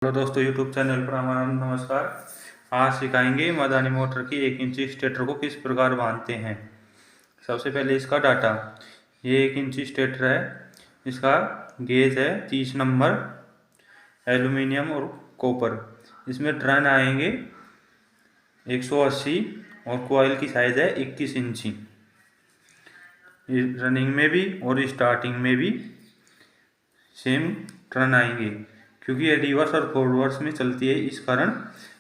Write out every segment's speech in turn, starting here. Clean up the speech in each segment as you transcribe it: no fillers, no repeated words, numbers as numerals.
Hello दोस्तों, YouTube channel पर हमारा नमस्कार। आज सिखाएंगे मदानी मोटर की 1 इंची स्टेटर को किस प्रकार बांधते हैं। सबसे पहले इसका डाटा, ये 1 इंची स्टेटर है। इसका गेज है 30 नंबर, एल्यूमिनियम और कॉपर। इसमें टर्न आएंगे 180 और कॉइल की साइज है 21 इंची। रनिंग में भी और स्टार्टिंग में भी सेम टर्न आएंगे, क्योंकि ये रिवर्स और फॉरवर्ड्स में चलती है, इस कारण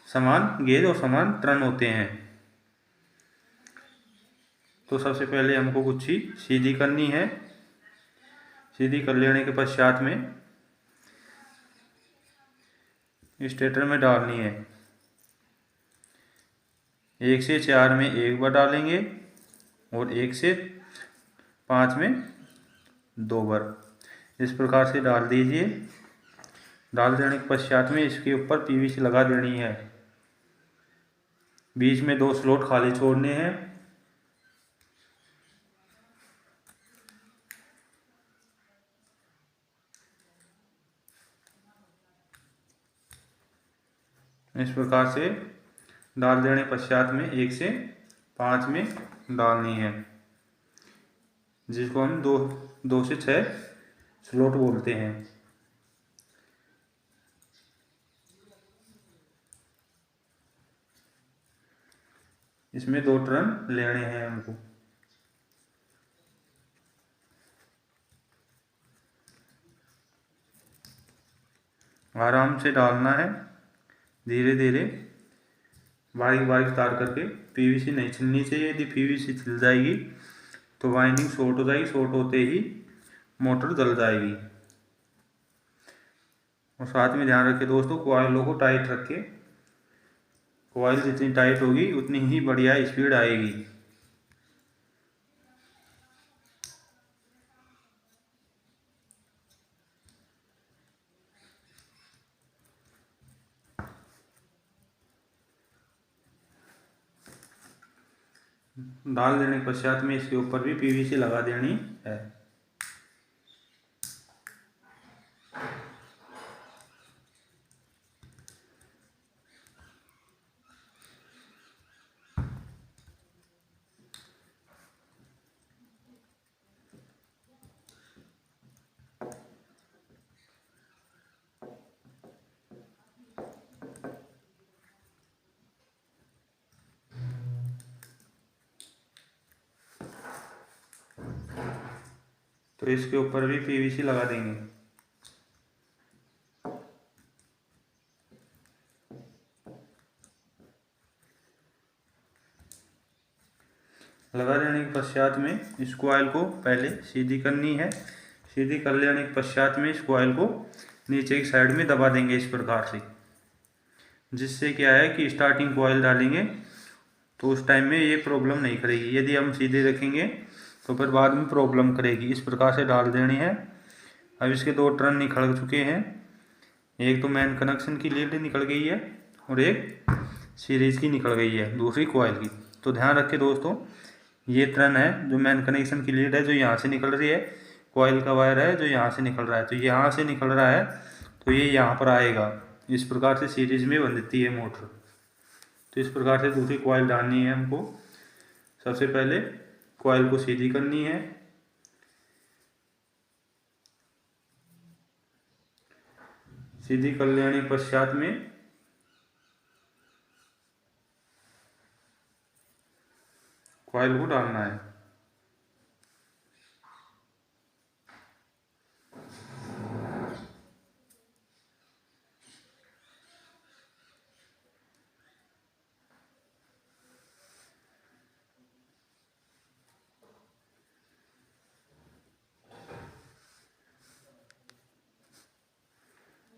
समान गेज और समान टर्न होते हैं। तो सबसे पहले हमको गुच्छी सीधी करनी है। सीधी कर लेने के पश्चात में स्टेटर में डालनी है। 1 से 4 में एक बार डालेंगे और 1 से 5 में 2 बार। इस प्रकार से डाल दीजिए। डाल देने के पश्चात में इसके ऊपर पीवीसी लगा देनी है। बीच में 2 स्लॉट खाली छोड़ने हैं। इस प्रकार से डाल देने पश्चात में 1 से 5 में डालनी है, जिसको हम 2 से 6 स्लॉट बोलते हैं। इसमें 2 टर्न लेने हैं हमको। आराम से डालना है, धीरे धीरे, बारीक बारीक तार करके। पीवीसी नहीं छिलनी चाहिए। यदि पीवीसी छिल जाएगी तो वाइंडिंग शॉर्ट हो जाएगी। शॉर्ट होते ही मोटर जल जाएगी। और साथ में ध्यान रखें दोस्तों, कॉइलों को टाइट रखें। कॉइल जितनी टाइट होगी उतनी ही बढ़िया स्पीड आएगी। डाल देने के पश्चात में इसके ऊपर भी पीवीसी लगा देनी है। तो इसके ऊपर भी पीवीसी लगा देंगे। लगा देने के पश्चात में इस कॉइल को पहले सीधी करनी है। सीधी कर लेने के पश्चात में इस कॉइल को नीचे की साइड में दबा देंगे इस प्रकार से, जिससे क्या है कि स्टार्टिंग कॉइल डालेंगे तो उस टाइम में ये प्रॉब्लम नहीं करेगी। यदि हम सीधे रखेंगे तो फिर बाद में प्रॉब्लम करेगी। इस प्रकार से डाल देनी है। अब इसके 2 टर्न निकल चुके हैं। एक तो मेन कनेक्शन की लीड निकल गई है और एक सीरीज की निकल गई है, दूसरी कॉइल की। तो ध्यान रखें दोस्तों, ये टर्न है जो मेन कनेक्शन की लीड है, जो यहाँ से निकल रही है। कॉइल का वायर है जो यहाँ से निकल रहा है। तो यहाँ से निकल रहा है तो ये यहाँ पर आएगा। इस प्रकार से सीरीज में बनती है मोटर। तो इस प्रकार से दूसरी कॉइल डालनी है हमको। सबसे पहले कॉइल को सीधी करनी है। सीधी कर लेने के पश्चात में कॉइल को डालना है।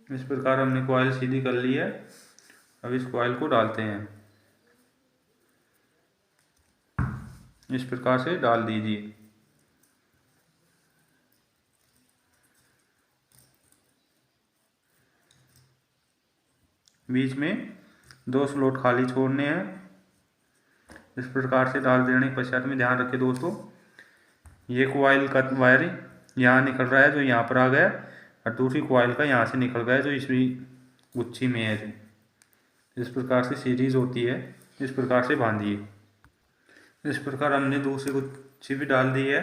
इस प्रकार हमने कॉइल सीधी कर ली है। अब इस कॉइल को डालते हैं। इस प्रकार से डाल दीजिए। बीच में 2 स्लॉट खाली छोड़ने हैं। इस प्रकार से डाल देने के पश्चात में ध्यान रखें दोस्तों, ये कॉइल का वायर यहाँ निकल रहा है जो यहाँ पर आ गया, और दूसरी कॉइल का यहाँ से निकल गया जो इस गुच्छी में है जो। इस प्रकार से सीरीज होती है, इस प्रकार से बांधिए। इस प्रकार हमने दूसरी गुच्छी भी डाल दी है।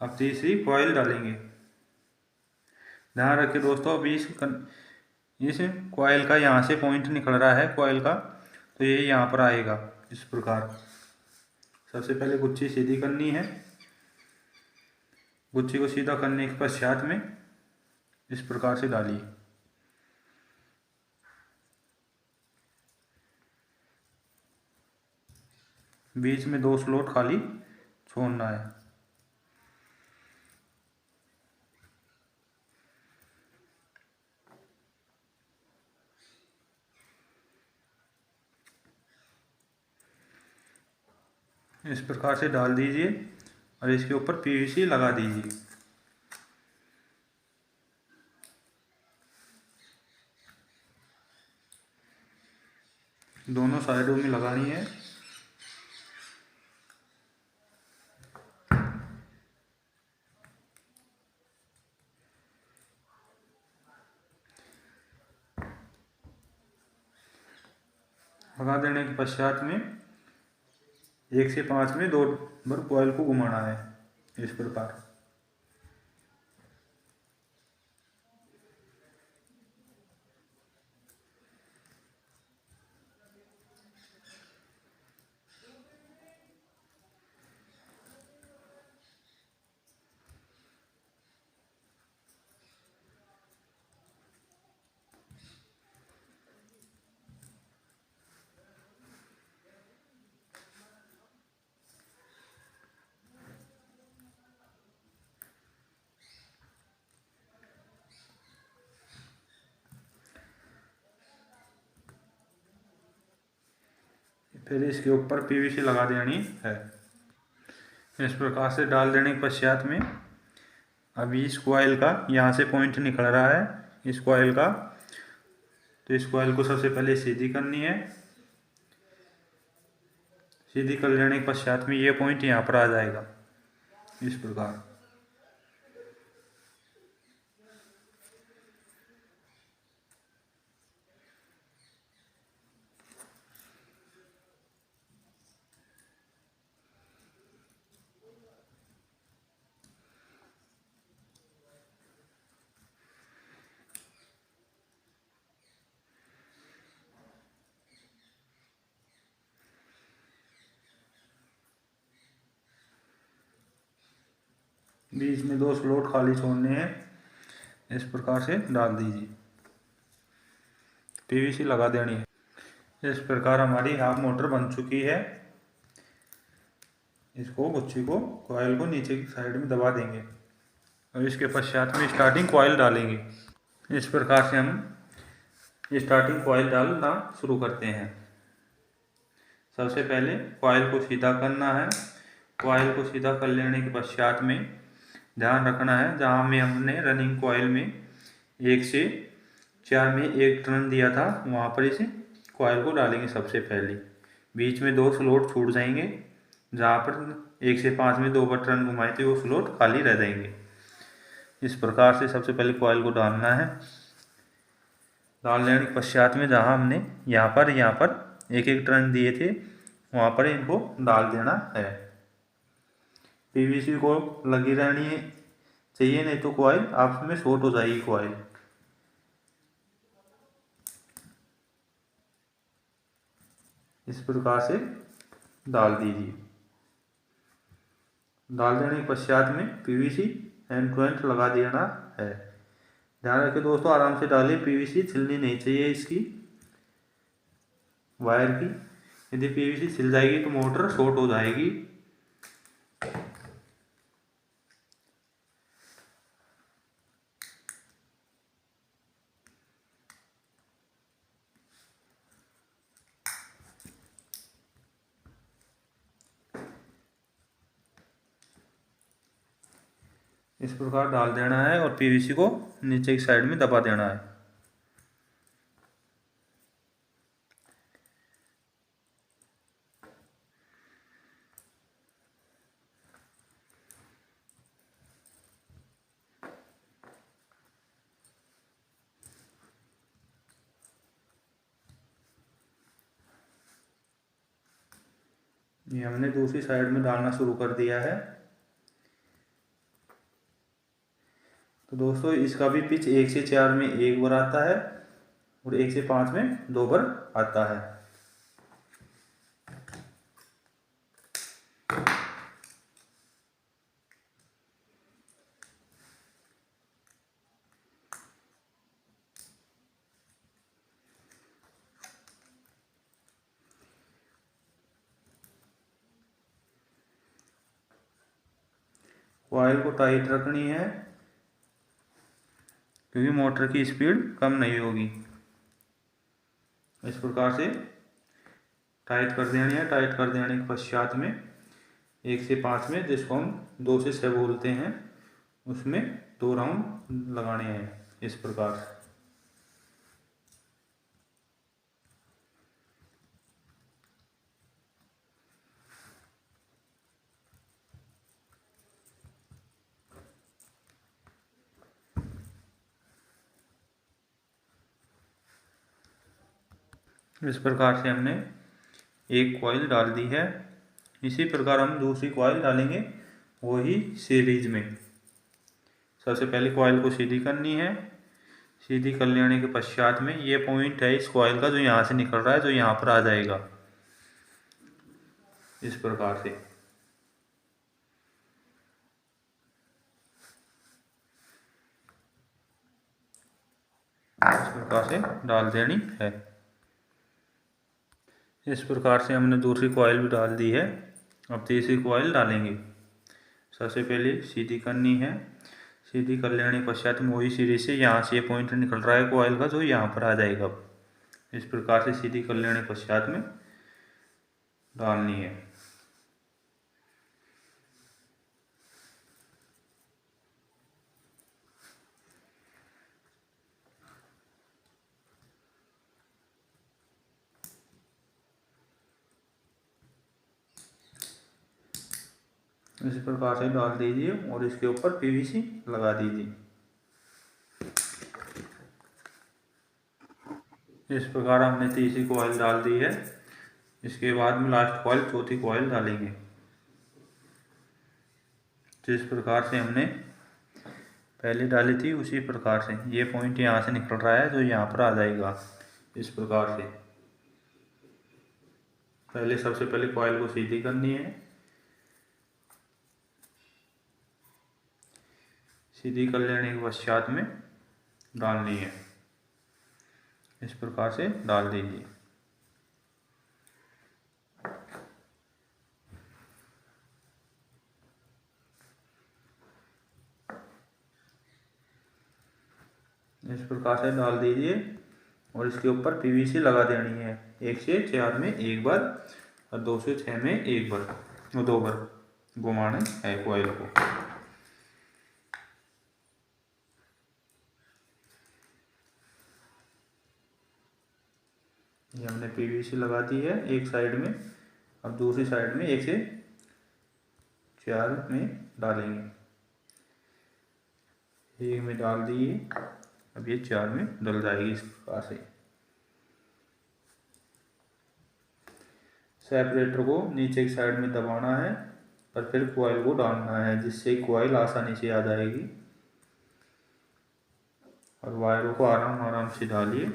अब तीसरी कॉइल डालेंगे। ध्यान रखिए दोस्तों, अभी इस कॉइल का यहाँ से पॉइंट निकल रहा है कॉइल का, तो ये यहाँ पर आएगा इस प्रकार। सबसे पहले गुच्छी सीधी करनी है। गुच्छी को सीधा करने के पश्चात में इस प्रकार से डालिए। बीच में 2 स्लॉट खाली छोड़ना है। इस प्रकार से डाल दीजिए और इसके ऊपर पीवीसी लगा दीजिए। दोनों साइडों में लगानी है। लगा देने के पश्चात में 1 से 5 में 2 बार कॉइल को घुमाना है इस प्रकार। फिर इसके ऊपर पीवीसी लगा देनी है। इस प्रकार से डाल देने के पश्चात में अभी इस कॉइल का यहाँ से पॉइंट निकल रहा है इस कॉइल का, तो इस कॉइल को सबसे पहले सीधी करनी है। सीधी कर लेने के पश्चात में ये पॉइंट यहाँ पर आ जाएगा इस प्रकार। बीच में 2 स्लॉट खाली छोड़ने हैं। इस प्रकार से डाल दीजिए, पीवीसी लगा देनी है। इस प्रकार हमारी हाफ मोटर बन चुकी है। इसको गुच्छी को कॉइल को नीचे की साइड में दबा देंगे और इसके पश्चात में स्टार्टिंग कॉइल डालेंगे। इस प्रकार से हम स्टार्टिंग कॉइल डालना शुरू करते हैं। सबसे पहले कॉइल को सीधा करना है। कॉइल को सीधा कर लेने के पश्चात में ध्यान रखना है, जहाँ में हमने रनिंग कॉइल में 1 से 4 में 1 टर्न दिया था, वहाँ पर इसे कॉइल को डालेंगे सबसे पहले। बीच में 2 स्लॉट छूट जाएंगे, जहाँ पर 1 से 5 में 2 बार टर्न घुमाए थे वो स्लॉट खाली रह जाएंगे। इस प्रकार से सबसे पहले कॉइल को डालना है। डाल लेने के पश्चात में जहाँ हमने यहाँ पर 1-1 टर्न दिए थे, वहाँ पर इनको डाल देना है। पीवीसी को लगी रहनी चाहिए, नहीं तो कॉइल आपस में शॉर्ट हो जाएगी कॉइल। इस प्रकार से डाल दीजिए। डाल देने के पश्चात में पीवीसी एंड टू एंड लगा देना है। ध्यान रखें दोस्तों, आराम से डालिए, पीवीसी छिलनी नहीं चाहिए इसकी वायर की। यदि पीवीसी छिल जाएगी तो मोटर शॉर्ट हो जाएगी। इस प्रकार डाल देना है और पीवीसी को नीचे की साइड में दबा देना है। ये हमने दूसरी साइड में डालना शुरू कर दिया है। तो दोस्तों इसका भी पिच 1 से 4 में 1 बार आता है और 1 से 5 में 2 बार आता है। कॉइल को टाइट रखनी है क्योंकि मोटर की स्पीड कम नहीं होगी। इस प्रकार से टाइट कर देनी है। टाइट कर देने के पश्चात में 1 से 5 में, जिसको हम 2 से 6 बोलते हैं, उसमें 2 राउंड लगाने हैं इस प्रकार से। इस प्रकार से हमने एक कॉइल डाल दी है। इसी प्रकार हम दूसरी कॉइल डालेंगे, वही सीरीज में। सबसे पहले कॉइल को सीधी करनी है। सीधी कर लेने के पश्चात में ये पॉइंट है इस कॉइल का जो यहाँ से निकल रहा है, जो यहाँ पर आ जाएगा इस प्रकार से। इस प्रकार से डाल देनी है। इस प्रकार से हमने दूसरी कॉइल भी डाल दी है। अब तीसरी कॉइल डालेंगे। सबसे पहले सीधी करनी है। सीधी कर लेने के पश्चात में वही सीरीज से यहाँ से ये पॉइंट निकल रहा है कॉइल का, जो यहाँ पर आ जाएगा। इस प्रकार से सीधी कर लेने के पश्चात में डालनी है। इस प्रकार से डाल दीजिए और इसके ऊपर पीवीसी लगा दीजिए। इस प्रकार हमने तीसरी कॉइल डाल दी है। इसके बाद में लास्ट कॉइल, चौथी कॉइल डालेंगे। जिस प्रकार से हमने पहले डाली थी उसी प्रकार से ये पॉइंट यहाँ से निकल रहा है, जो यहाँ पर आ जाएगा इस प्रकार से। पहले सबसे पहले कॉइल को सीधी करनी है। सीधी कर लेने के पश्चात में डालनी है। इस प्रकार से डाल दीजिए। इस प्रकार से डाल दीजिए और इसके ऊपर पीवीसी लगा देनी है। 1 से 4 में 1 बार और 2 से 6 में 1 बार और 2 बार घुमाना है कॉइल को। ये हमने पीवीसी लगा दी है एक साइड में। अब दूसरी साइड में 1 से 4 में डालेंगे। 1 में डाल दिए, अब ये 4 में डल जाएगी इस प्रकार से। सेपरेटर को नीचे की साइड में दबाना है और फिर कॉइल को डालना है, जिससे कॉइल आसानी से आ जाएगी। और वायरों को आराम आराम से डालिए।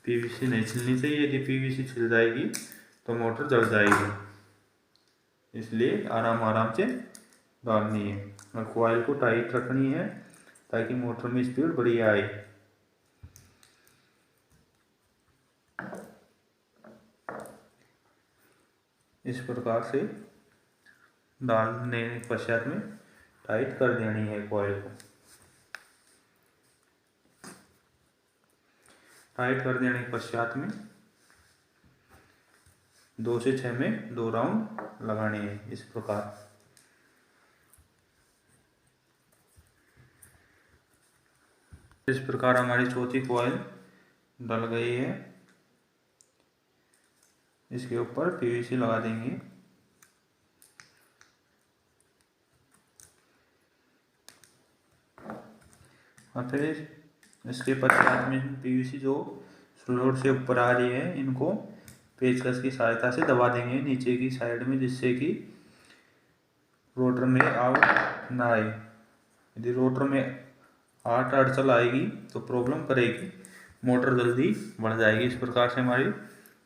पीवीसी नहीं छिलनी चाहिए। यदि पीवीसी छिल जाएगी तो मोटर जल जाएगी, इसलिए आराम आराम से डालनी है और कॉइल को टाइट रखनी है ताकि मोटर में स्पीड बढ़िया आए। इस प्रकार से डालने के पश्चात में टाइट कर देनी है कॉइल को। टाइट कर देने के पश्चात में 2 से 6 में 2 राउंड लगाने हैं इस प्रकार। इस प्रकार हमारी चौथी कॉइल डल गई है। इसके ऊपर पीवीसी लगा देंगे। और फिर इसके पश्चात में पीवीसी जो स्लोट से ऊपर आ रही है, इनको पेचकस की सहायता से दबा देंगे नीचे की साइड में, जिससे कि रोटर में आउट ना आए। यदि रोटर में आठ अड़चन आएगी तो प्रॉब्लम करेगी, मोटर जल्दी बढ़ जाएगी। इस प्रकार से हमारी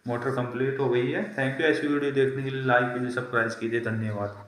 मोटर कंप्लीट हो गई है। Thank you. ऐसी वीडियो देखने के लिए लाइक कीजिए, सब्सक्राइब कीजिए। धन्यवाद।